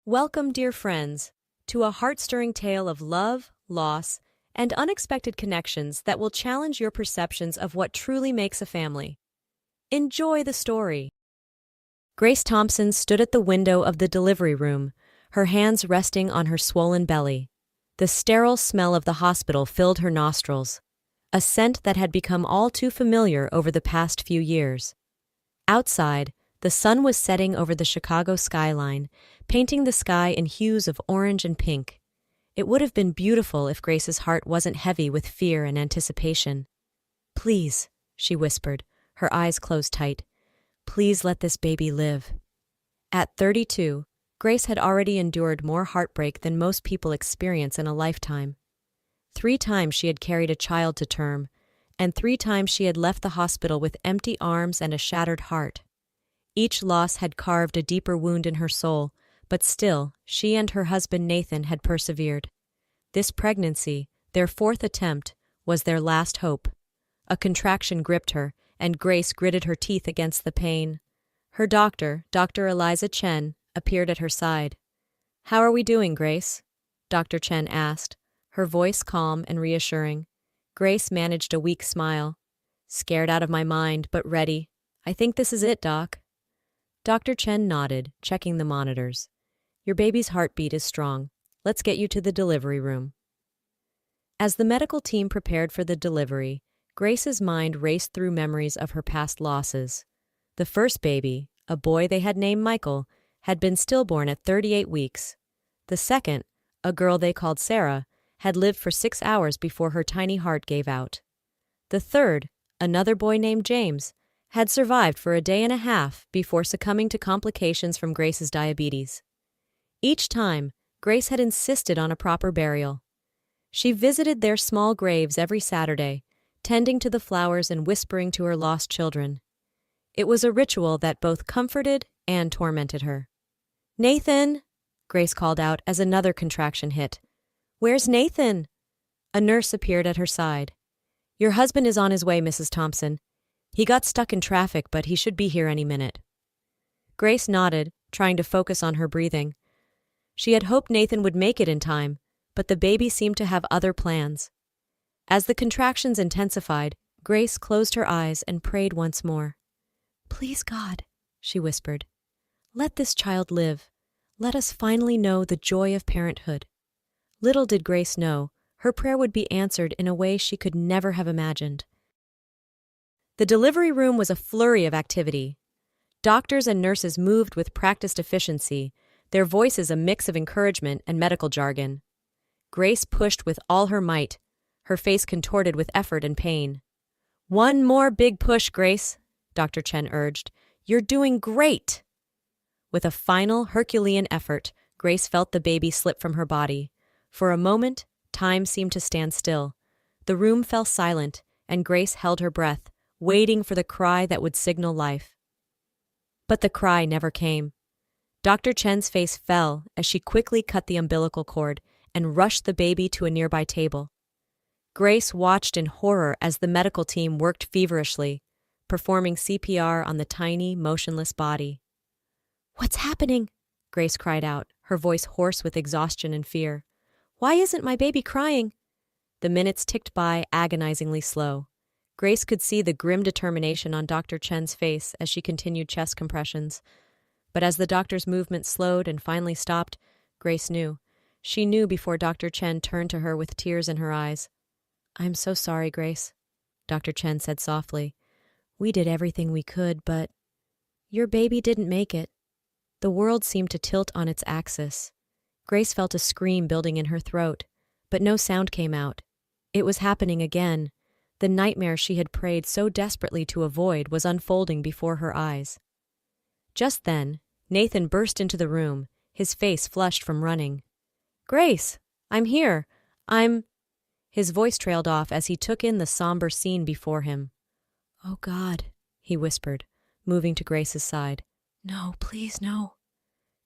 Welcome, dear friends, to a heart-stirring tale of love, loss, and unexpected connections that will challenge your perceptions of what truly makes a family. Enjoy the story. Grace Thompson stood at the window of the delivery room, her hands resting on her swollen belly. The sterile smell of the hospital filled her nostrils, a scent that had become all too familiar over the past few years. Outside, the sun was setting over the Chicago skyline, painting the sky in hues of orange and pink. It would have been beautiful if Grace's heart wasn't heavy with fear and anticipation. "Please," she whispered, her eyes closed tight. "Please let this baby live." At 32, Grace had already endured more heartbreak than most people experience in a lifetime. 3 times she had carried a child to term, and 3 times she had left the hospital with empty arms and a shattered heart. Each loss had carved a deeper wound in her soul, but still, she and her husband Nathan had persevered. This pregnancy, their 4th attempt, was their last hope. A contraction gripped her, and Grace gritted her teeth against the pain. Her doctor, Dr. Eliza Chen, appeared at her side. "How are we doing, Grace?" Dr. Chen asked, her voice calm and reassuring. Grace managed a weak smile. "Scared out of my mind, but ready. I think this is it, Doc." Dr. Chen nodded, checking the monitors. "Your baby's heartbeat is strong. Let's get you to the delivery room." As the medical team prepared for the delivery, Grace's mind raced through memories of her past losses. The first baby, a boy they had named Michael, had been stillborn at 38 weeks. The second, a girl they called Sarah, had lived for 6 hours before her tiny heart gave out. The third, another boy named James, had survived for a day and a half before succumbing to complications from Grace's diabetes. Each time, Grace had insisted on a proper burial. She visited their small graves every Saturday, tending to the flowers and whispering to her lost children. It was a ritual that both comforted and tormented her. "Nathan!" Grace called out as another contraction hit. "Where's Nathan?" A nurse appeared at her side. "Your husband is on his way, Mrs. Thompson. He got stuck in traffic, but he should be here any minute." Grace nodded, trying to focus on her breathing. She had hoped Nathan would make it in time, but the baby seemed to have other plans. As the contractions intensified, Grace closed her eyes and prayed once more. "Please, God," she whispered, "let this child live. Let us finally know the joy of parenthood." Little did Grace know, her prayer would be answered in a way she could never have imagined. The delivery room was a flurry of activity. Doctors and nurses moved with practiced efficiency, their voices a mix of encouragement and medical jargon. Grace pushed with all her might, her face contorted with effort and pain. "One more big push, Grace," Dr. Chen urged. "You're doing great!" With a final Herculean effort, Grace felt the baby slip from her body. For a moment, time seemed to stand still. The room fell silent, and Grace held her breath, waiting for the cry that would signal life. But the cry never came. Dr. Chen's face fell as she quickly cut the umbilical cord and rushed the baby to a nearby table. Grace watched in horror as the medical team worked feverishly, performing CPR on the tiny, motionless body. "What's happening?" Grace cried out, her voice hoarse with exhaustion and fear. "Why isn't my baby crying?" The minutes ticked by agonizingly slow. Grace could see the grim determination on Dr. Chen's face as she continued chest compressions. But as the doctor's movement slowed and finally stopped, Grace knew. She knew before Dr. Chen turned to her with tears in her eyes. "I'm so sorry, Grace," Dr. Chen said softly. "We did everything we could, but your baby didn't make it." The world seemed to tilt on its axis. Grace felt a scream building in her throat, but no sound came out. It was happening again. The nightmare she had prayed so desperately to avoid was unfolding before her eyes. Just then, Nathan burst into the room, his face flushed from running. "Grace, I'm here. His voice trailed off as he took in the somber scene before him. "Oh God," he whispered, moving to Grace's side. "No, please, no."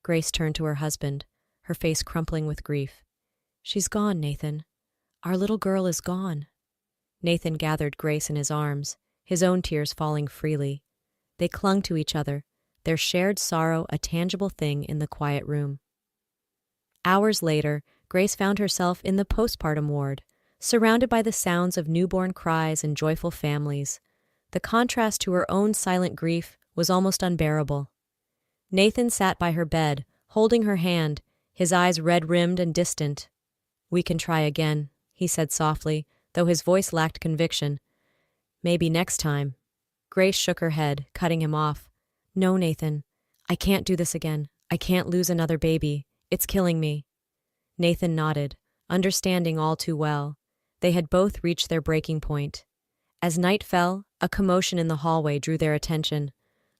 Grace turned to her husband, her face crumpling with grief. "She's gone, Nathan. Our little girl is gone." Nathan gathered Grace in his arms, his own tears falling freely. They clung to each other, their shared sorrow a tangible thing in the quiet room. Hours later, Grace found herself in the postpartum ward, surrounded by the sounds of newborn cries and joyful families. The contrast to her own silent grief was almost unbearable. Nathan sat by her bed, holding her hand, his eyes red-rimmed and distant. "We can try again," he said softly, though his voice lacked conviction. "Maybe next time." Grace shook her head, cutting him off. "No, Nathan. I can't do this again. I can't lose another baby. It's killing me." Nathan nodded, understanding all too well. They had both reached their breaking point. As night fell, a commotion in the hallway drew their attention.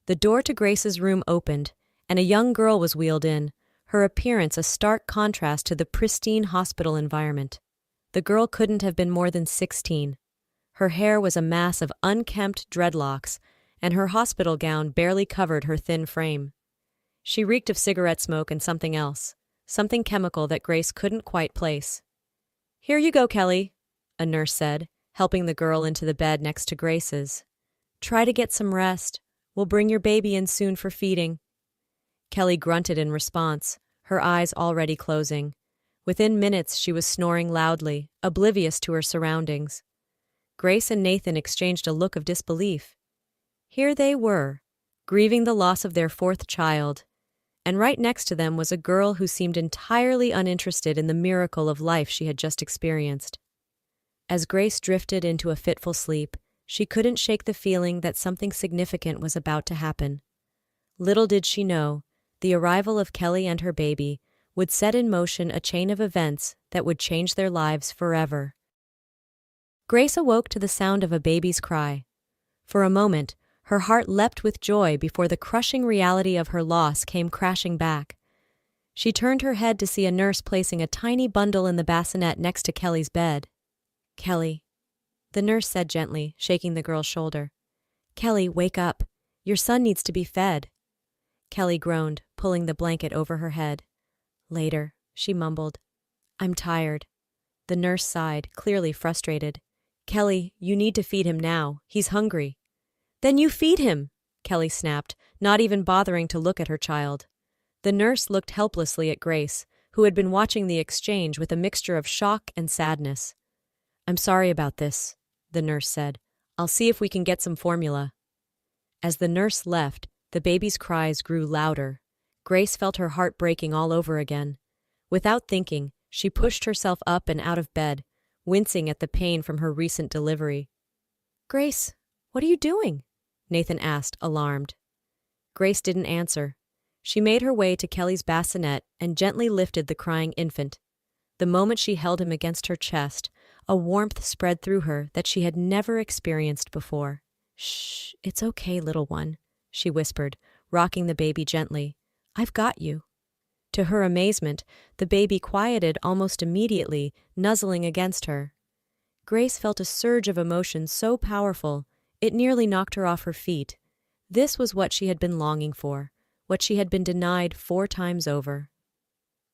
The door to Grace's room opened, and a young girl was wheeled in, her appearance a stark contrast to the pristine hospital environment. The girl couldn't have been more than 16. Her hair was a mass of unkempt dreadlocks, and her hospital gown barely covered her thin frame. She reeked of cigarette smoke and something else, something chemical that Grace couldn't quite place. "Here you go, Kelly," a nurse said, helping the girl into the bed next to Grace's. "Try to get some rest. We'll bring your baby in soon for feeding." Kelly grunted in response, her eyes already closing. Within minutes she was snoring loudly, oblivious to her surroundings. Grace and Nathan exchanged a look of disbelief. Here they were, grieving the loss of their fourth child, and right next to them was a girl who seemed entirely uninterested in the miracle of life she had just experienced. As Grace drifted into a fitful sleep, she couldn't shake the feeling that something significant was about to happen. Little did she know, the arrival of Kelly and her baby would set in motion a chain of events that would change their lives forever. Grace awoke to the sound of a baby's cry. For a moment, her heart leapt with joy before the crushing reality of her loss came crashing back. She turned her head to see a nurse placing a tiny bundle in the bassinet next to Kelly's bed. "Kelly," the nurse said gently, shaking the girl's shoulder. "Kelly, wake up. Your son needs to be fed." Kelly groaned, pulling the blanket over her head. "Later," she mumbled. "I'm tired." The nurse sighed, clearly frustrated. "Kelly, you need to feed him now. He's hungry." "Then you feed him," Kelly snapped, not even bothering to look at her child. The nurse looked helplessly at Grace, who had been watching the exchange with a mixture of shock and sadness. "I'm sorry about this," the nurse said. "I'll see if we can get some formula." As the nurse left, the baby's cries grew louder. Grace felt her heart breaking all over again. Without thinking, she pushed herself up and out of bed, wincing at the pain from her recent delivery. "Grace, what are you doing?" Nathan asked, alarmed. Grace didn't answer. She made her way to Kelly's bassinet and gently lifted the crying infant. The moment she held him against her chest, a warmth spread through her that she had never experienced before. "Shh, it's okay, little one," she whispered, rocking the baby gently. "I've got you." To her amazement, the baby quieted almost immediately, nuzzling against her. Grace felt a surge of emotion so powerful, it nearly knocked her off her feet. This was what she had been longing for, what she had been denied 4 times over.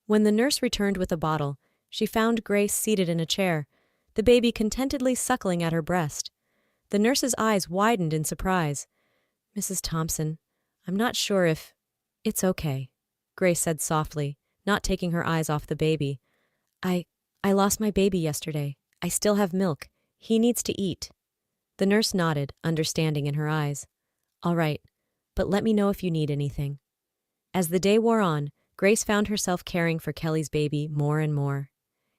When the nurse returned with a bottle, she found Grace seated in a chair, the baby contentedly suckling at her breast. The nurse's eyes widened in surprise. "Mrs. Thompson, I'm not sure if—" "It's okay," Grace said softly, not taking her eyes off the baby. I lost my baby yesterday. I still have milk. He needs to eat." The nurse nodded, understanding in her eyes. "All right, but let me know if you need anything." As the day wore on, Grace found herself caring for Kelly's baby more and more.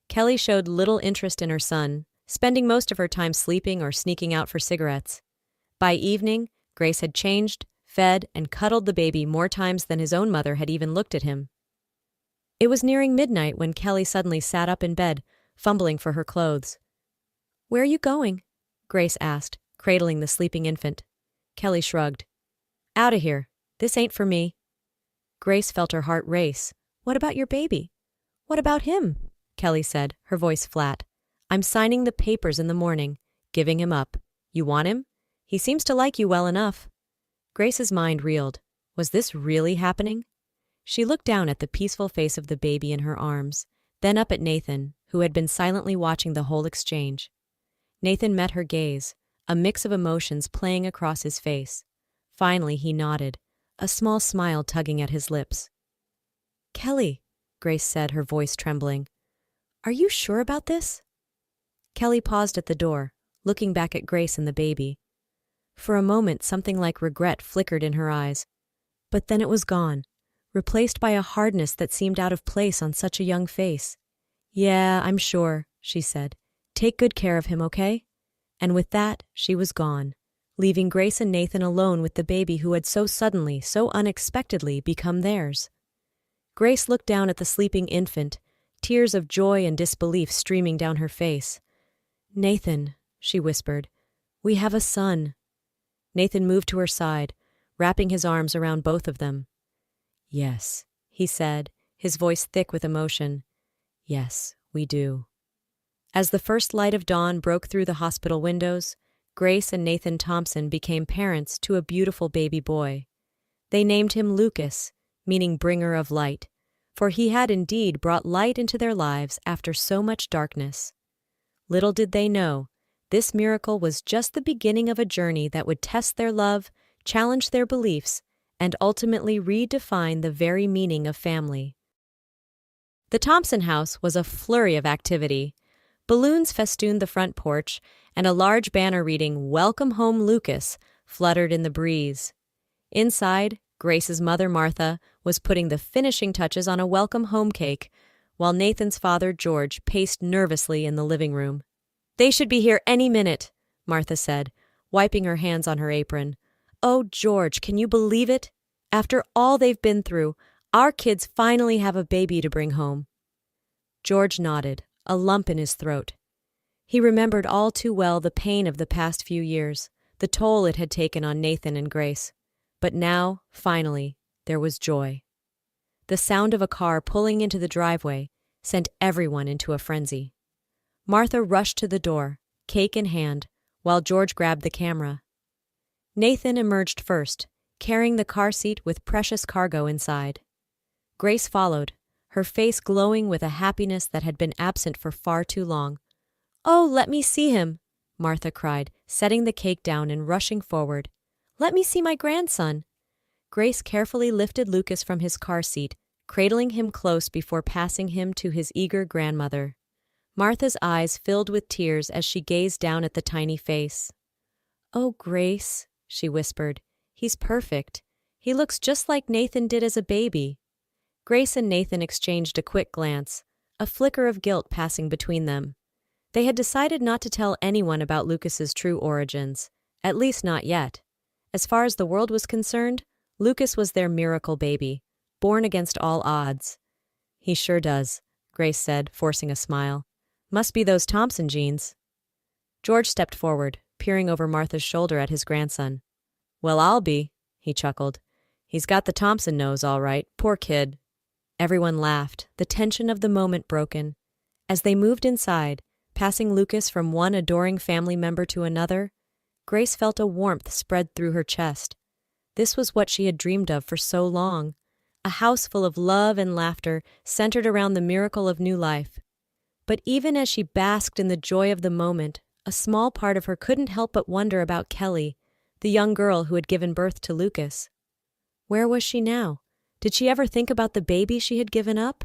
Kelly showed little interest in her son, spending most of her time sleeping or sneaking out for cigarettes. By evening, Grace had changed, fed, and cuddled the baby more times than his own mother had even looked at him. It was nearing midnight when Kelly suddenly sat up in bed, fumbling for her clothes. "Where are you going?" Grace asked, cradling the sleeping infant. Kelly shrugged. "Out of here. This ain't for me." Grace felt her heart race. "What about your baby?" "What about him?" Kelly said, her voice flat. "I'm signing the papers in the morning, giving him up. You want him? He seems to like you well enough." Grace's mind reeled. Was this really happening? She looked down at the peaceful face of the baby in her arms, then up at Nathan, who had been silently watching the whole exchange. Nathan met her gaze, a mix of emotions playing across his face. Finally he nodded, a small smile tugging at his lips. "Kelly," Grace said, her voice trembling. "Are you sure about this?" Kelly paused at the door, looking back at Grace and the baby. For a moment, something like regret flickered in her eyes. But then it was gone, replaced by a hardness that seemed out of place on such a young face. "Yeah, I'm sure," she said. "Take good care of him, okay?" And with that, she was gone, leaving Grace and Nathan alone with the baby who had so suddenly, so unexpectedly become theirs. Grace looked down at the sleeping infant, tears of joy and disbelief streaming down her face. "Nathan," she whispered, "we have a son." Nathan moved to her side, wrapping his arms around both of them. "Yes," he said, his voice thick with emotion. "Yes, we do." As the first light of dawn broke through the hospital windows, Grace and Nathan Thompson became parents to a beautiful baby boy. They named him Lucas, meaning bringer of light, for he had indeed brought light into their lives after so much darkness. Little did they know, this miracle was just the beginning of a journey that would test their love, challenge their beliefs, and ultimately redefine the very meaning of family. The Thompson house was a flurry of activity. Balloons festooned the front porch, and a large banner reading "Welcome Home, Lucas" fluttered in the breeze. Inside, Grace's mother, Martha, was putting the finishing touches on a welcome home cake, while Nathan's father, George, paced nervously in the living room. "They should be here any minute," Martha said, wiping her hands on her apron. "Oh, George, can you believe it? After all they've been through, our kids finally have a baby to bring home." George nodded, a lump in his throat. He remembered all too well the pain of the past few years, the toll it had taken on Nathan and Grace. But now, finally, there was joy. The sound of a car pulling into the driveway sent everyone into a frenzy. Martha rushed to the door, cake in hand, while George grabbed the camera. Nathan emerged first, carrying the car seat with precious cargo inside. Grace followed, her face glowing with a happiness that had been absent for far too long. "Oh, let me see him," Martha cried, setting the cake down and rushing forward. "Let me see my grandson." Grace carefully lifted Lucas from his car seat, cradling him close before passing him to his eager grandmother. Martha's eyes filled with tears as she gazed down at the tiny face. "Oh, Grace," she whispered, "he's perfect. He looks just like Nathan did as a baby." Grace and Nathan exchanged a quick glance, a flicker of guilt passing between them. They had decided not to tell anyone about Lucas's true origins, at least not yet. As far as the world was concerned, Lucas was their miracle baby, born against all odds. "He sure does," Grace said, forcing a smile. "Must be those Thompson genes." George stepped forward, peering over Martha's shoulder at his grandson. "Well, I'll be," he chuckled. "He's got the Thompson nose, all right. Poor kid." Everyone laughed, the tension of the moment broken. As they moved inside, passing Lucas from one adoring family member to another, Grace felt a warmth spread through her chest. This was what she had dreamed of for so long, a house full of love and laughter centered around the miracle of new life. But even as she basked in the joy of the moment, a small part of her couldn't help but wonder about Kelly, the young girl who had given birth to Lucas. Where was she now? Did she ever think about the baby she had given up?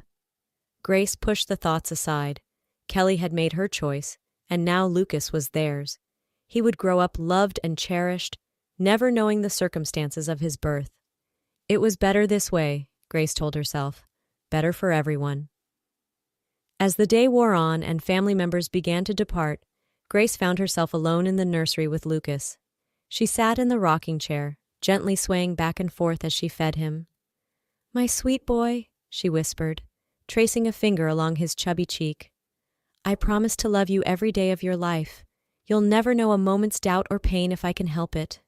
Grace pushed the thoughts aside. Kelly had made her choice, and now Lucas was theirs. He would grow up loved and cherished, never knowing the circumstances of his birth. It was better this way, Grace told herself. Better for everyone. As the day wore on and family members began to depart, Grace found herself alone in the nursery with Lucas. She sat in the rocking chair, gently swaying back and forth as she fed him. "My sweet boy," she whispered, tracing a finger along his chubby cheek. "I promise to love you every day of your life. You'll never know a moment's doubt or pain if I can help it."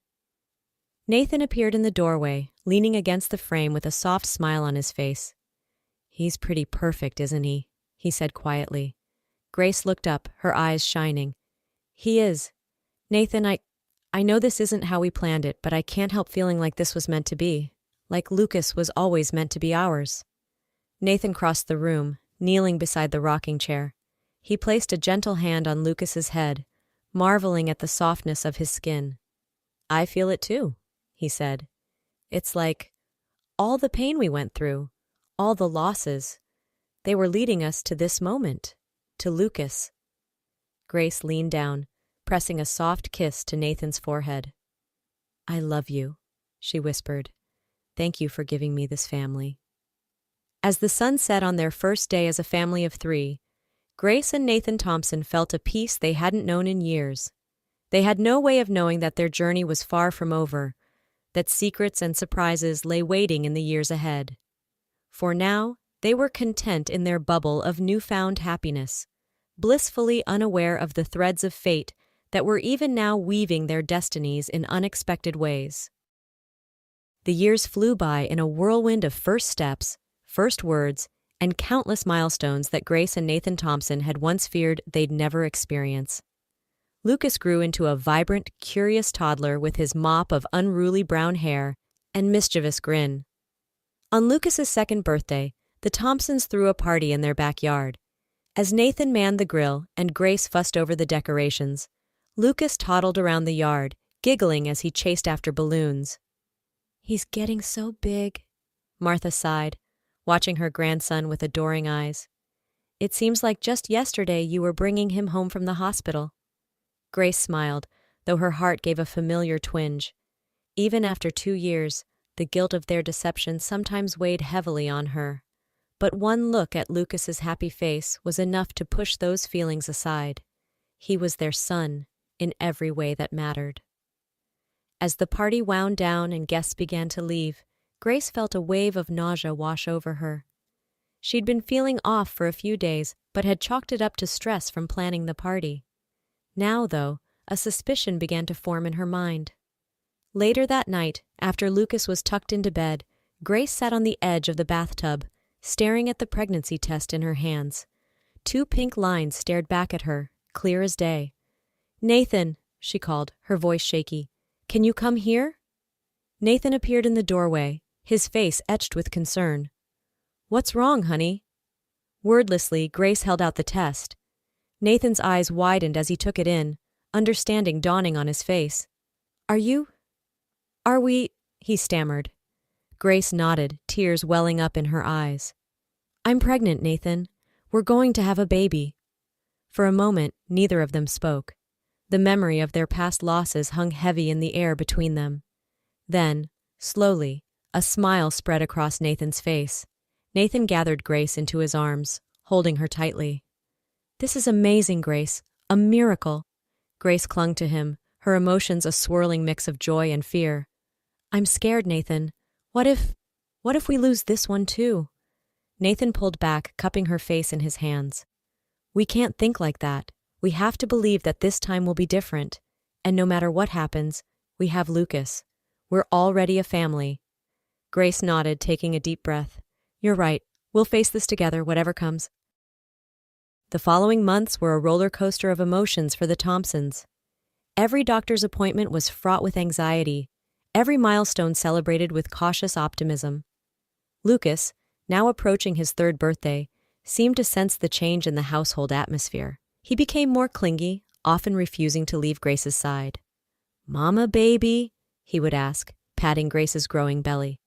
Nathan appeared in the doorway, leaning against the frame with a soft smile on his face. "He's pretty perfect, isn't he?" he said quietly. Grace looked up, her eyes shining. "He is. Nathan, I know this isn't how we planned it, but I can't help feeling like this was meant to be. Like Lucas was always meant to be ours." Nathan crossed the room, kneeling beside the rocking chair. He placed a gentle hand on Lucas's head, marveling at the softness of his skin. "I feel it too," he said. "It's like all the pain we went through, all the losses. They were leading us to this moment, to Lucas. Grace leaned down, pressing a soft kiss to Nathan's forehead. "I love you," she whispered. "Thank you for giving me this family." As the sun set on their first day as a family of 3, Grace and Nathan Thompson felt a peace they hadn't known in years. They had no way of knowing that their journey was far from over, that secrets and surprises lay waiting in the years ahead. For now, they were content in their bubble of newfound happiness, blissfully unaware of the threads of fate that were even now weaving their destinies in unexpected ways. The years flew by in a whirlwind of first steps, first words, and countless milestones that Grace and Nathan Thompson had once feared they'd never experience. Lucas grew into a vibrant, curious toddler with his mop of unruly brown hair and mischievous grin. On Lucas's second birthday, the Thompsons threw a party in their backyard. As Nathan manned the grill and Grace fussed over the decorations, Lucas toddled around the yard, giggling as he chased after balloons. "He's getting so big," Martha sighed, watching her grandson with adoring eyes. "It seems like just yesterday you were bringing him home from the hospital." Grace smiled, though her heart gave a familiar twinge. Even after 2 years, the guilt of their deception sometimes weighed heavily on her. But one look at Lucas's happy face was enough to push those feelings aside. He was their son, in every way that mattered. As the party wound down and guests began to leave, Grace felt a wave of nausea wash over her. She'd been feeling off for a few days, but had chalked it up to stress from planning the party. Now, though, a suspicion began to form in her mind. Later that night, after Lucas was tucked into bed, Grace sat on the edge of the bathtub, staring at the pregnancy test in her hands. 2 pink lines stared back at her, clear as day. "Nathan," she called, her voice shaky. "Can you come here?" Nathan appeared in the doorway, his face etched with concern. "What's wrong, honey?" Wordlessly, Grace held out the test. Nathan's eyes widened as he took it in, understanding dawning on his face. Are we, he stammered. Grace nodded, tears welling up in her eyes. "I'm pregnant, Nathan. We're going to have a baby." For a moment, neither of them spoke. The memory of their past losses hung heavy in the air between them. Then, slowly, a smile spread across Nathan's face. Nathan gathered Grace into his arms, holding her tightly. "This is amazing, Grace. A miracle." Grace clung to him, her emotions a swirling mix of joy and fear. "I'm scared, Nathan. What if we lose this one too?" Nathan pulled back, cupping her face in his hands. "We can't think like that. We have to believe that this time will be different. And no matter what happens, we have Lucas. We're already a family." Grace nodded, taking a deep breath. "You're right. We'll face this together, whatever comes." The following months were a roller coaster of emotions for the Thompsons. Every doctor's appointment was fraught with anxiety, every milestone celebrated with cautious optimism. Lucas, now approaching his 3rd birthday, seemed to sense the change in the household atmosphere. He became more clingy, often refusing to leave Grace's side. "Mama, baby?" he would ask, patting Grace's growing belly.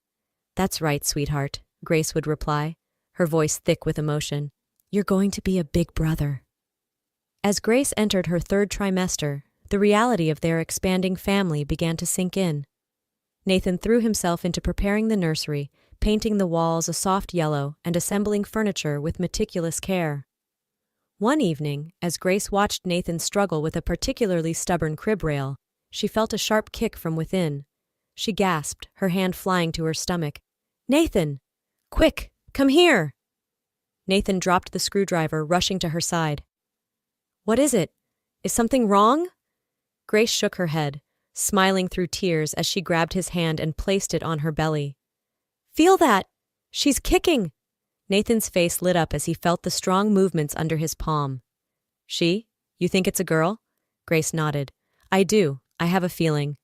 "That's right, sweetheart," Grace would reply, her voice thick with emotion. "You're going to be a big brother." As Grace entered her 3rd trimester, the reality of their expanding family began to sink in. Nathan threw himself into preparing the nursery, painting the walls a soft yellow and assembling furniture with meticulous care. One evening, as Grace watched Nathan struggle with a particularly stubborn crib rail, she felt a sharp kick from within. She gasped, her hand flying to her stomach. "Nathan! Quick! Come here!" Nathan dropped the screwdriver, rushing to her side. "What is it? Is something wrong?" Grace shook her head, smiling through tears as she grabbed his hand and placed it on her belly. "Feel that! She's kicking!" Nathan's face lit up as he felt the strong movements under his palm. "She? You think it's a girl?" Grace nodded. "I do. I have a feeling."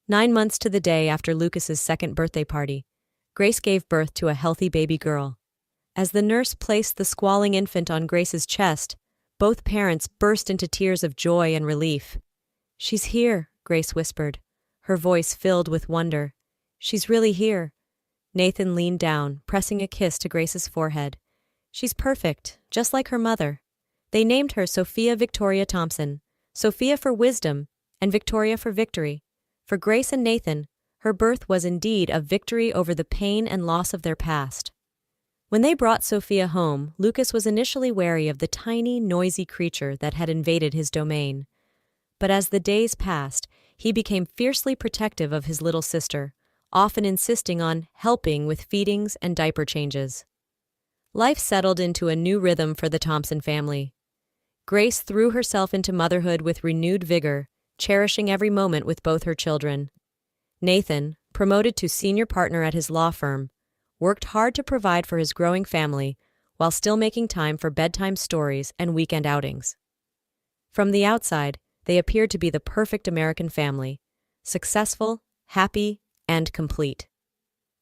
9 months to the day after Lucas's 2nd birthday party, Grace gave birth to a healthy baby girl. As the nurse placed the squalling infant on Grace's chest, both parents burst into tears of joy and relief. "She's here," Grace whispered, her voice filled with wonder. "She's really here." Nathan leaned down, pressing a kiss to Grace's forehead. She's perfect, just like her mother. They named her Sophia Victoria Thompson, Sophia for wisdom, and Victoria for victory. For Grace and Nathan, her birth was indeed a victory over the pain and loss of their past. When they brought Sophia home, Lucas was initially wary of the tiny, noisy creature that had invaded his domain. But as the days passed, he became fiercely protective of his little sister, often insisting on helping with feedings and diaper changes. Life settled into a new rhythm for the Thompson family. Grace threw herself into motherhood with renewed vigor, cherishing every moment with both her children. Nathan, promoted to senior partner at his law firm, worked hard to provide for his growing family while still making time for bedtime stories and weekend outings. From the outside, they appeared to be the perfect American family, successful, happy, and complete.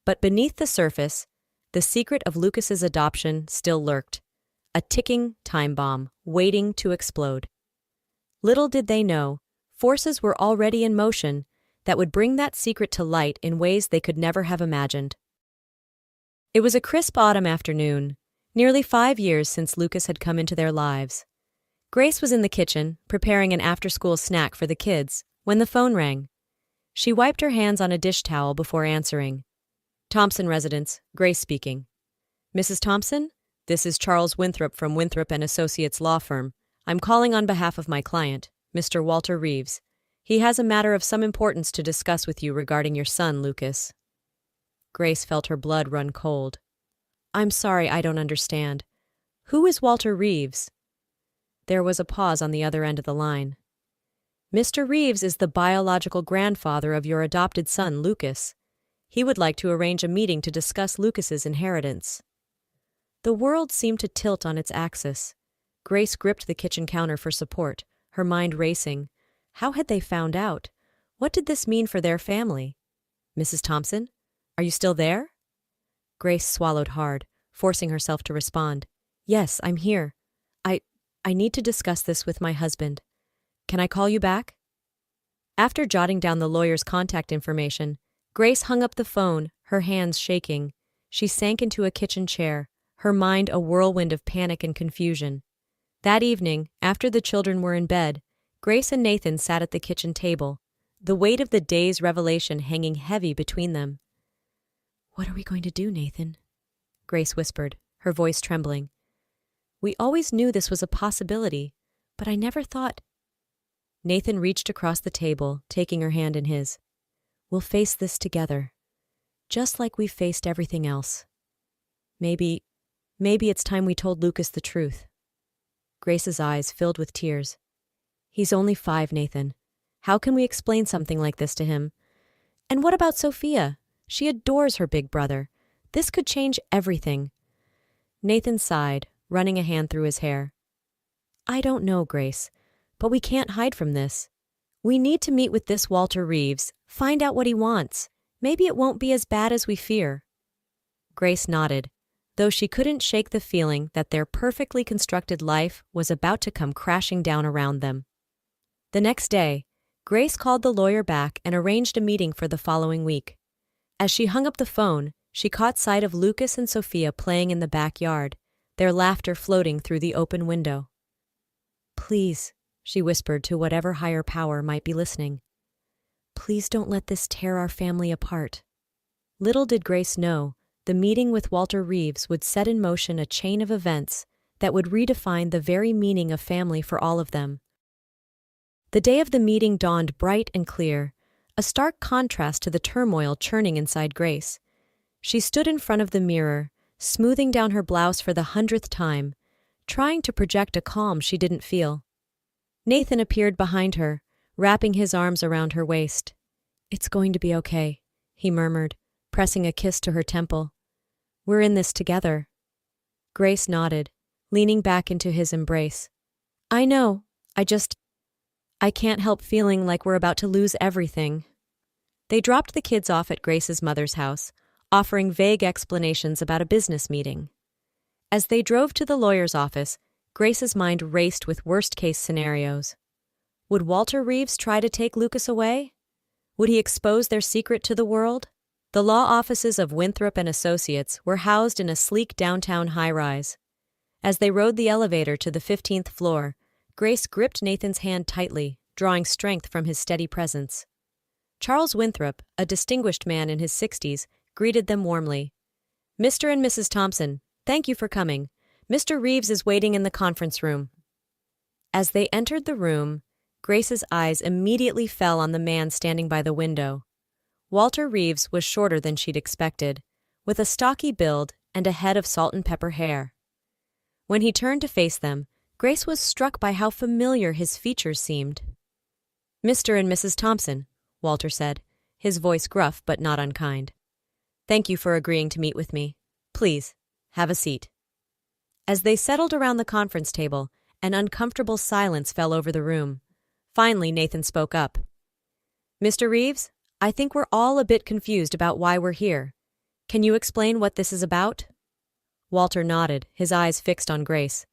But beneath the surface, the secret of Lucas's adoption still lurked, a ticking time bomb waiting to explode. Little did they know, forces were already in motion that would bring that secret to light in ways they could never have imagined. It was a crisp autumn afternoon, nearly 5 years since Lucas had come into their lives. Grace was in the kitchen, preparing an after-school snack for the kids, when the phone rang. She wiped her hands on a dish towel before answering. Thompson residence, Grace speaking. Mrs. Thompson, this is Charles Winthrop from Winthrop and Associates Law Firm. I'm calling on behalf of my client, Mr. Walter Reeves. He has a matter of some importance to discuss with you regarding your son, Lucas. Grace felt her blood run cold. I'm sorry, I don't understand. Who is Walter Reeves? There was a pause on the other end of the line. Mr. Reeves is the biological grandfather of your adopted son, Lucas. He would like to arrange a meeting to discuss Lucas's inheritance. The world seemed to tilt on its axis. Grace gripped the kitchen counter for support, her mind racing. How had they found out? What did this mean for their family? Mrs. Thompson, are you still there? Grace swallowed hard, forcing herself to respond. Yes, I'm here. I need to discuss this with my husband. Can I call you back? After jotting down the lawyer's contact information, Grace hung up the phone, her hands shaking. She sank into a kitchen chair, her mind a whirlwind of panic and confusion. That evening, after the children were in bed, Grace and Nathan sat at the kitchen table, the weight of the day's revelation hanging heavy between them. What are we going to do, Nathan? Grace whispered, her voice trembling. We always knew this was a possibility, but I never thought... Nathan reached across the table, taking her hand in his. We'll face this together, just like we've faced everything else. Maybe it's time we told Lucas the truth. Grace's eyes filled with tears. He's only 5, Nathan. How can we explain something like this to him? And what about Sophia? She adores her big brother. This could change everything. Nathan sighed, running a hand through his hair. I don't know, Grace, but we can't hide from this. We need to meet with this Walter Reeves, find out what he wants. Maybe it won't be as bad as we fear. Grace nodded, though she couldn't shake the feeling that their perfectly constructed life was about to come crashing down around them. The next day, Grace called the lawyer back and arranged a meeting for the following week. As she hung up the phone, she caught sight of Lucas and Sophia playing in the backyard, their laughter floating through the open window. Please, she whispered to whatever higher power might be listening. Please don't let this tear our family apart. Little did Grace know, the meeting with Walter Reeves would set in motion a chain of events that would redefine the very meaning of family for all of them. The day of the meeting dawned bright and clear, a stark contrast to the turmoil churning inside Grace. She stood in front of the mirror, smoothing down her blouse for the 100th time, trying to project a calm she didn't feel. Nathan appeared behind her, wrapping his arms around her waist. It's going to be okay, he murmured, pressing a kiss to her temple. We're in this together. Grace nodded, leaning back into his embrace. I know, I can't help feeling like we're about to lose everything. They dropped the kids off at Grace's mother's house, offering vague explanations about a business meeting. As they drove to the lawyer's office, Grace's mind raced with worst-case scenarios. Would Walter Reeves try to take Lucas away? Would he expose their secret to the world? The law offices of Winthrop and Associates were housed in a sleek downtown high-rise. As they rode the elevator to the 15th floor, Grace gripped Nathan's hand tightly, drawing strength from his steady presence. Charles Winthrop, a distinguished man in his 60s, greeted them warmly. "Mr. and Mrs. Thompson, thank you for coming. Mr. Reeves is waiting in the conference room." As they entered the room, Grace's eyes immediately fell on the man standing by the window. Walter Reeves was shorter than she'd expected, with a stocky build and a head of salt and pepper hair. When he turned to face them, Grace was struck by how familiar his features seemed. "Mr. and Mrs. Thompson," Walter said, his voice gruff but not unkind. "Thank you for agreeing to meet with me. Please, have a seat." As they settled around the conference table, an uncomfortable silence fell over the room. Finally, Nathan spoke up. "Mr. Reeves, I think we're all a bit confused about why we're here. Can you explain what this is about?" Walter nodded, his eyes fixed on Grace.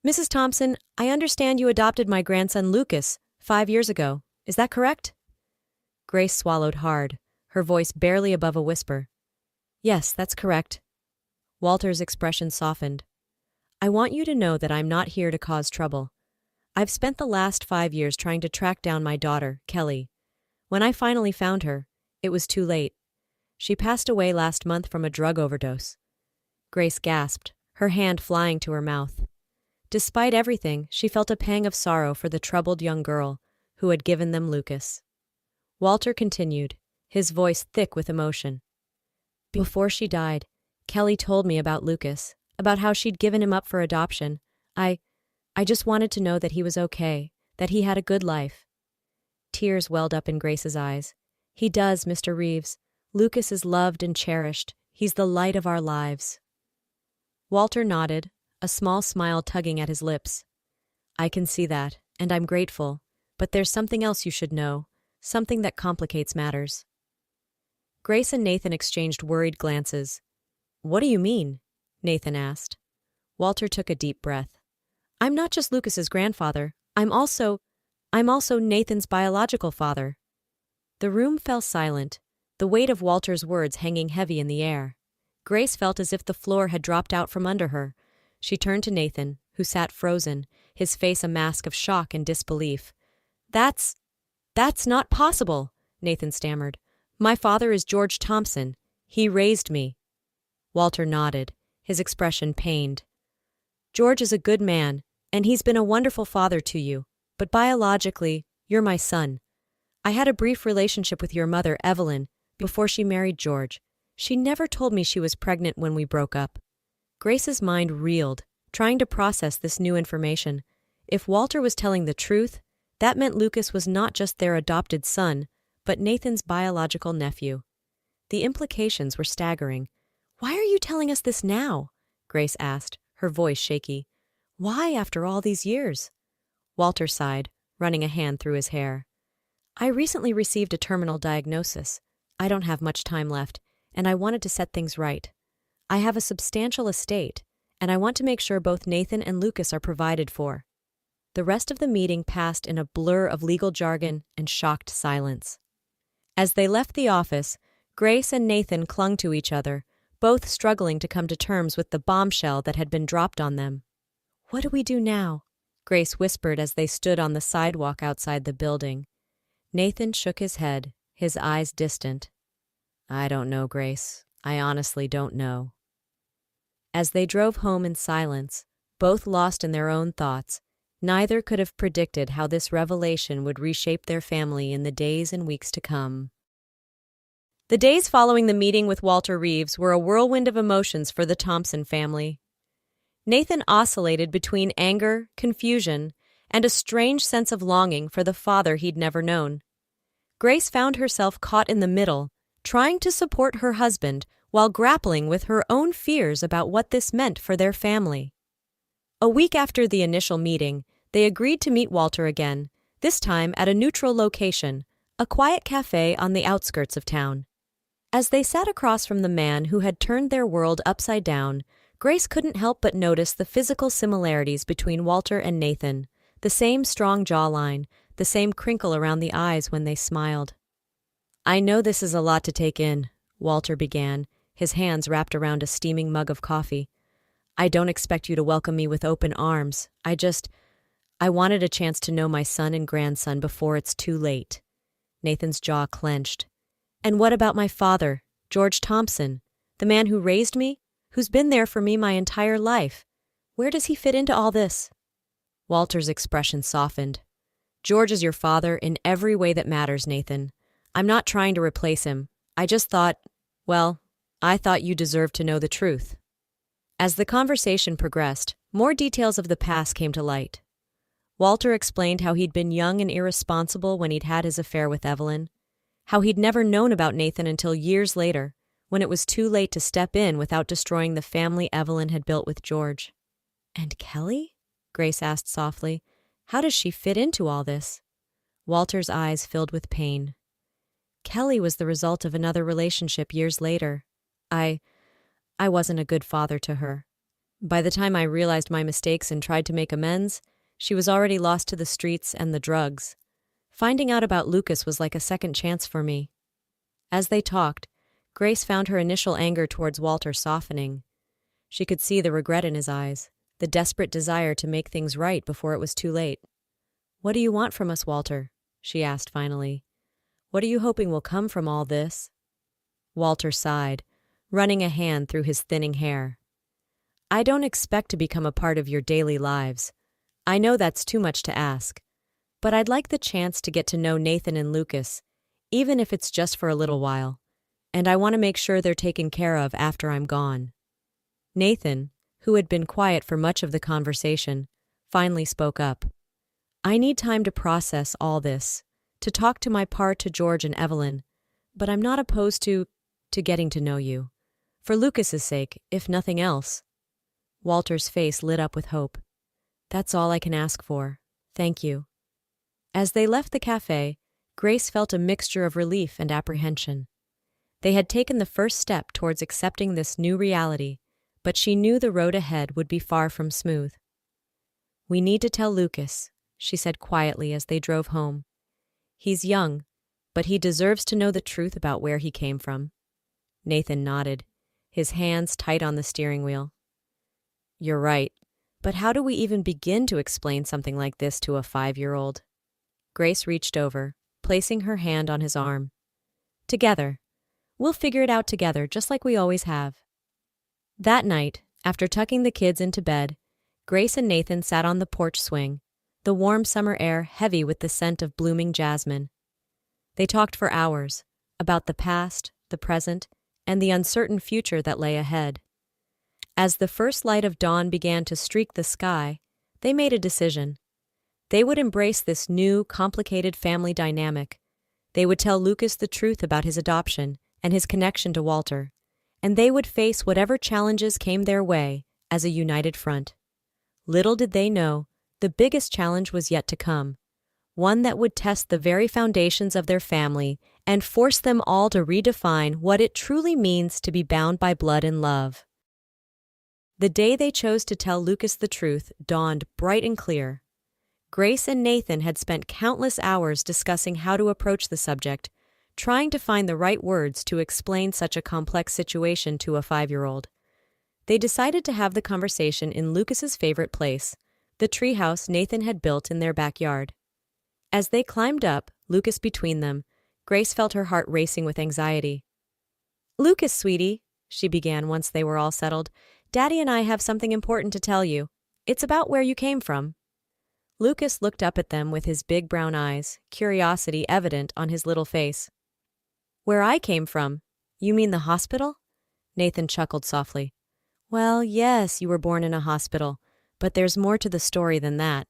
"Mrs. Thompson, I understand you adopted my grandson Lucas 5 years ago. Is that correct?" Grace swallowed hard, her voice barely above a whisper. "Yes, that's correct." Walter's expression softened. "I want you to know that I'm not here to cause trouble. I've spent the last 5 years trying to track down my daughter, Kelly. When I finally found her, it was too late. She passed away last month from a drug overdose." Grace gasped, her hand flying to her mouth. Despite everything, she felt a pang of sorrow for the troubled young girl who had given them Lucas. Walter continued, his voice thick with emotion. "Before she died, Kelly told me about Lucas, about how she'd given him up for adoption. I just wanted to know that he was okay, that he had a good life." Tears welled up in Grace's eyes. "He does, Mr. Reeves. Lucas is loved and cherished. He's the light of our lives." Walter nodded, a small smile tugging at his lips. "I can see that, and I'm grateful, but there's something else you should know, something that complicates matters." Grace and Nathan exchanged worried glances. "What do you mean?" Nathan asked. Walter took a deep breath. "I'm not just Lucas's grandfather. I'm also Nathan's biological father." The room fell silent, the weight of Walter's words hanging heavy in the air. Grace felt as if the floor had dropped out from under her. She turned to Nathan, who sat frozen, his face a mask of shock and disbelief. That's not possible," Nathan stammered. "My father is George Thompson. He raised me." Walter nodded, his expression pained. "George is a good man, and he's been a wonderful father to you, but biologically, you're my son. I had a brief relationship with your mother, Evelyn, before she married George. She never told me she was pregnant when we broke up." Grace's mind reeled, trying to process this new information. If Walter was telling the truth, that meant Lucas was not just their adopted son, but Nathan's biological nephew. The implications were staggering. "Why are you telling us this now?" Grace asked, her voice shaky. "Why after all these years?" Walter sighed, running a hand through his hair. "I recently received a terminal diagnosis. I don't have much time left, and I wanted to set things right. I have a substantial estate, and I want to make sure both Nathan and Lucas are provided for." The rest of the meeting passed in a blur of legal jargon and shocked silence. As they left the office, Grace and Nathan clung to each other, both struggling to come to terms with the bombshell that had been dropped on them. "What do we do now?" Grace whispered as they stood on the sidewalk outside the building. Nathan shook his head, his eyes distant. "I don't know, Grace. I honestly don't know." As they drove home in silence, both lost in their own thoughts, neither could have predicted how this revelation would reshape their family in the days and weeks to come. The days following the meeting with Walter Reeves were a whirlwind of emotions for the Thompson family. Nathan oscillated between anger, confusion, and a strange sense of longing for the father he'd never known. Grace found herself caught in the middle, trying to support her husband while grappling with her own fears about what this meant for their family. A week after the initial meeting, they agreed to meet Walter again, this time at a neutral location, a quiet cafe on the outskirts of town. As they sat across from the man who had turned their world upside down, Grace couldn't help but notice the physical similarities between Walter and Nathan, the same strong jawline, the same crinkle around the eyes when they smiled. "I know this is a lot to take in," Walter began, his hands wrapped around a steaming mug of coffee. I don't expect you to welcome me with open arms. I wanted a chance to know my son and grandson before it's too late. Nathan's jaw clenched. And what about my father, George Thompson, the man who raised me, who's been there for me my entire life? Where does he fit into all this? Walter's expression softened. George is your father in every way that matters, Nathan. I'm not trying to replace him. I thought you deserved to know the truth. As the conversation progressed, more details of the past came to light. Walter explained how he'd been young and irresponsible when he'd had his affair with Evelyn, how he'd never known about Nathan until years later, when it was too late to step in without destroying the family Evelyn had built with George. And Kelly? Grace asked softly. How does she fit into all this? Walter's eyes filled with pain. Kelly was the result of another relationship years later. I wasn't a good father to her. By the time I realized my mistakes and tried to make amends, she was already lost to the streets and the drugs. Finding out about Lucas was like a second chance for me. As they talked, Grace found her initial anger towards Walter softening. She could see the regret in his eyes, the desperate desire to make things right before it was too late. What do you want from us, Walter? She asked finally. What are you hoping will come from all this? Walter sighed, running a hand through his thinning hair. I don't expect to become a part of your daily lives. I know that's too much to ask, but I'd like the chance to get to know Nathan and Lucas, even if it's just for a little while, and I want to make sure they're taken care of after I'm gone. Nathan, who had been quiet for much of the conversation, finally spoke up. I need time to process all this, to talk to my part to George and Evelyn, but I'm not opposed to getting to know you. For Lucas's sake, if nothing else. Walter's face lit up with hope. That's all I can ask for. Thank you. As they left the cafe, Grace felt a mixture of relief and apprehension. They had taken the first step towards accepting this new reality, but she knew the road ahead would be far from smooth. We need to tell Lucas, she said quietly as they drove home. He's young, but he deserves to know the truth about where he came from. Nathan nodded, his hands tight on the steering wheel. You're right. But how do we even begin to explain something like this to a 5-year-old? Grace reached over, placing her hand on his arm. Together. We'll figure it out together, just like we always have. That night, after tucking the kids into bed, Grace and Nathan sat on the porch swing, the warm summer air heavy with the scent of blooming jasmine. They talked for hours, about the past, the present, and the uncertain future that lay ahead. As the first light of dawn began to streak the sky, they made a decision. They would embrace this new, complicated family dynamic. They would tell Lucas the truth about his adoption and his connection to Walter, and they would face whatever challenges came their way as a united front. Little did they know, the biggest challenge was yet to come, one that would test the very foundations of their family and force them all to redefine what it truly means to be bound by blood and love. The day they chose to tell Lucas the truth dawned bright and clear. Grace and Nathan had spent countless hours discussing how to approach the subject, trying to find the right words to explain such a complex situation to a 5-year-old. They decided to have the conversation in Lucas's favorite place, the treehouse Nathan had built in their backyard. As they climbed up, Lucas between them, Grace felt her heart racing with anxiety. "Lucas, sweetie," she began once they were all settled, "Daddy and I have something important to tell you. It's about where you came from." Lucas looked up at them with his big brown eyes, curiosity evident on his little face. "Where I came from? You mean the hospital?" Nathan chuckled softly. "Well, yes, you were born in a hospital, but there's more to the story than that."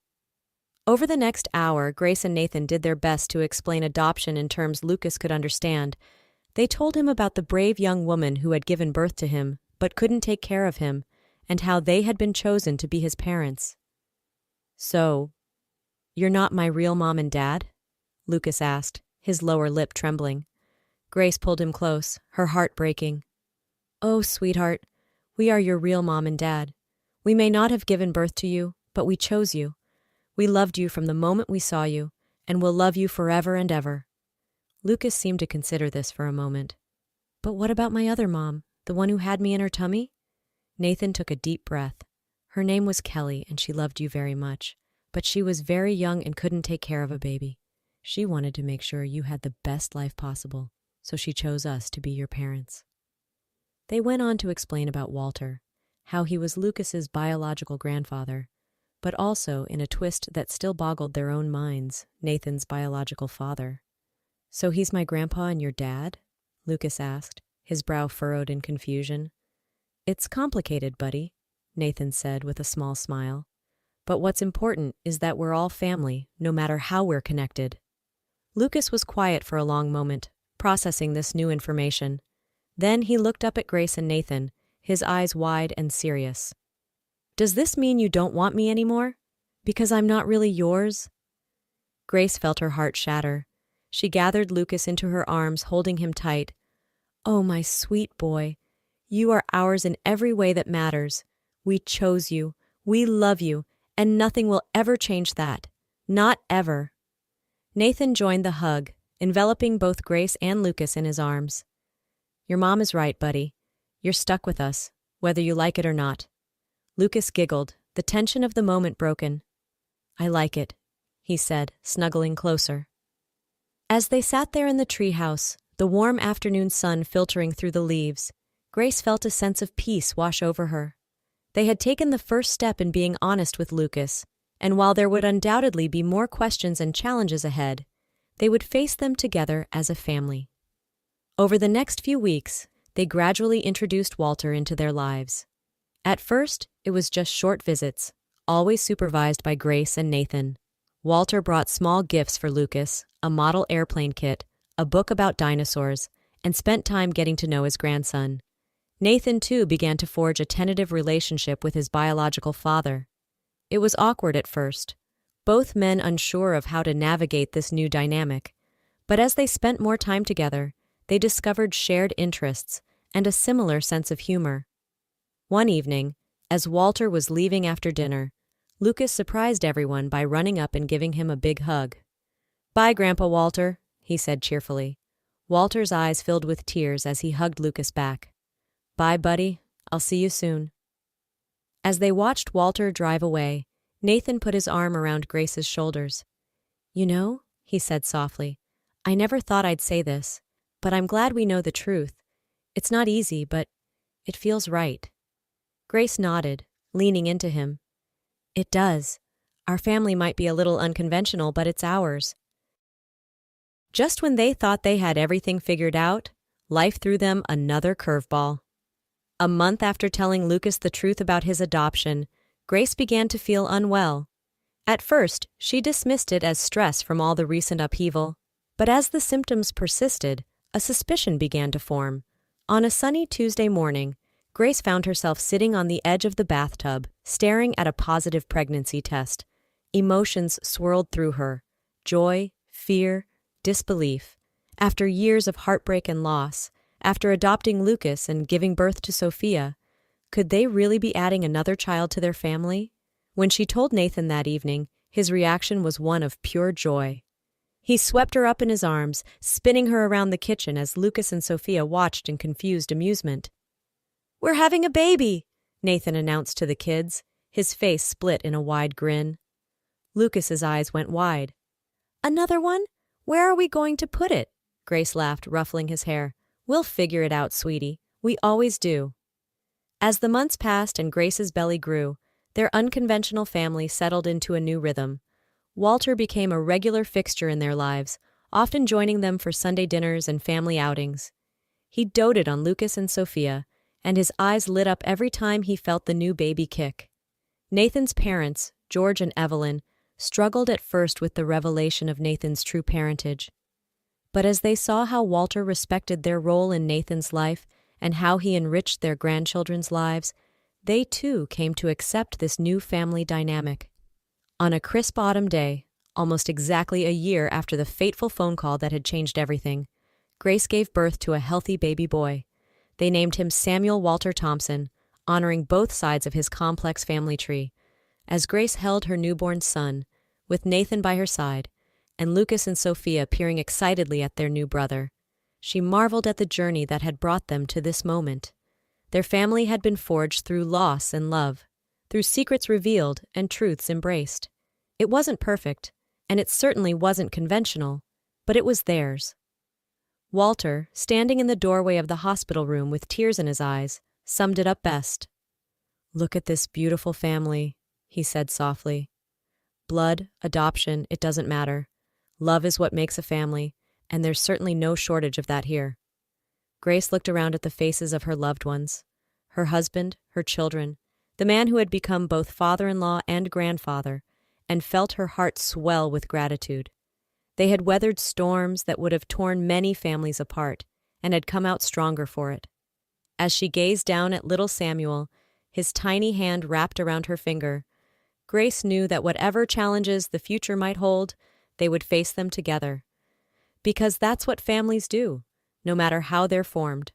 Over the next hour, Grace and Nathan did their best to explain adoption in terms Lucas could understand. They told him about the brave young woman who had given birth to him, but couldn't take care of him, and how they had been chosen to be his parents. "So, you're not my real mom and dad?" Lucas asked, his lower lip trembling. Grace pulled him close, her heart breaking. "Oh, sweetheart, we are your real mom and dad. We may not have given birth to you, but we chose you. We loved you from the moment we saw you, and will love you forever and ever." Lucas seemed to consider this for a moment. "But what about my other mom, the one who had me in her tummy?" Nathan took a deep breath. Her name was Kelly, and she loved you very much. But she was very young and couldn't take care of a baby. She wanted to make sure you had the best life possible, so she chose us to be your parents. They went on to explain about Walter, how he was Lucas's biological grandfather, but also, in a twist that still boggled their own minds, Nathan's biological father. "So he's my grandpa and your dad?" Lucas asked, his brow furrowed in confusion. "It's complicated, buddy," Nathan said with a small smile. "But what's important is that we're all family, no matter how we're connected." Lucas was quiet for a long moment, processing this new information. Then he looked up at Grace and Nathan, his eyes wide and serious. "Does this mean you don't want me anymore? Because I'm not really yours?" Grace felt her heart shatter. She gathered Lucas into her arms, holding him tight. "Oh, my sweet boy, you are ours in every way that matters. We chose you, we love you, and nothing will ever change that. Not ever." Nathan joined the hug, enveloping both Grace and Lucas in his arms. "Your mom is right, buddy. You're stuck with us, whether you like it or not." Lucas giggled, the tension of the moment broken. "I like it," he said, snuggling closer. As they sat there in the treehouse, the warm afternoon sun filtering through the leaves, Grace felt a sense of peace wash over her. They had taken the first step in being honest with Lucas, and while there would undoubtedly be more questions and challenges ahead, they would face them together as a family. Over the next few weeks, they gradually introduced Walter into their lives. At first, it was just short visits, always supervised by Grace and Nathan. Walter brought small gifts for Lucas, a model airplane kit, a book about dinosaurs, and spent time getting to know his grandson. Nathan, too, began to forge a tentative relationship with his biological father. It was awkward at first, both men unsure of how to navigate this new dynamic. But as they spent more time together, they discovered shared interests and a similar sense of humor. One evening, as Walter was leaving after dinner, Lucas surprised everyone by running up and giving him a big hug. "Bye, Grandpa Walter," he said cheerfully. Walter's eyes filled with tears as he hugged Lucas back. "Bye, buddy. I'll see you soon." As they watched Walter drive away, Nathan put his arm around Grace's shoulders. "You know," he said softly, "I never thought I'd say this, but I'm glad we know the truth. It's not easy, but it feels right." Grace nodded, leaning into him. "It does. Our family might be a little unconventional, but it's ours." Just when they thought they had everything figured out, life threw them another curveball. A month after telling Lucas the truth about his adoption, Grace began to feel unwell. At first, she dismissed it as stress from all the recent upheaval, but as the symptoms persisted, a suspicion began to form. On a sunny Tuesday morning, Grace found herself sitting on the edge of the bathtub, staring at a positive pregnancy test. Emotions swirled through her: joy, fear, disbelief. After years of heartbreak and loss, after adopting Lucas and giving birth to Sophia, could they really be adding another child to their family? When she told Nathan that evening, his reaction was one of pure joy. He swept her up in his arms, spinning her around the kitchen as Lucas and Sophia watched in confused amusement. "We're having a baby," Nathan announced to the kids, his face split in a wide grin. Lucas's eyes went wide. "Another one? Where are we going to put it?" Grace laughed, ruffling his hair. "We'll figure it out, sweetie. We always do." As the months passed and Grace's belly grew, their unconventional family settled into a new rhythm. Walter became a regular fixture in their lives, often joining them for Sunday dinners and family outings. He doted on Lucas and Sophia, and his eyes lit up every time he felt the new baby kick. Nathan's parents, George and Evelyn, struggled at first with the revelation of Nathan's true parentage. But as they saw how Walter respected their role in Nathan's life and how he enriched their grandchildren's lives, they too came to accept this new family dynamic. On a crisp autumn day, almost exactly a year after the fateful phone call that had changed everything, Grace gave birth to a healthy baby boy. They named him Samuel Walter Thompson, honoring both sides of his complex family tree. As Grace held her newborn son, with Nathan by her side, and Lucas and Sophia peering excitedly at their new brother, she marveled at the journey that had brought them to this moment. Their family had been forged through loss and love, through secrets revealed and truths embraced. It wasn't perfect, and it certainly wasn't conventional, but it was theirs. Walter, standing in the doorway of the hospital room with tears in his eyes, summed it up best. "Look at this beautiful family," he said softly. "Blood, adoption, it doesn't matter. Love is what makes a family, and there's certainly no shortage of that here." Grace looked around at the faces of her loved ones, her husband, her children, the man who had become both father-in-law and grandfather, and felt her heart swell with gratitude. They had weathered storms that would have torn many families apart, and had come out stronger for it. As she gazed down at little Samuel, his tiny hand wrapped around her finger, Grace knew that whatever challenges the future might hold, they would face them together. Because that's what families do, no matter how they're formed.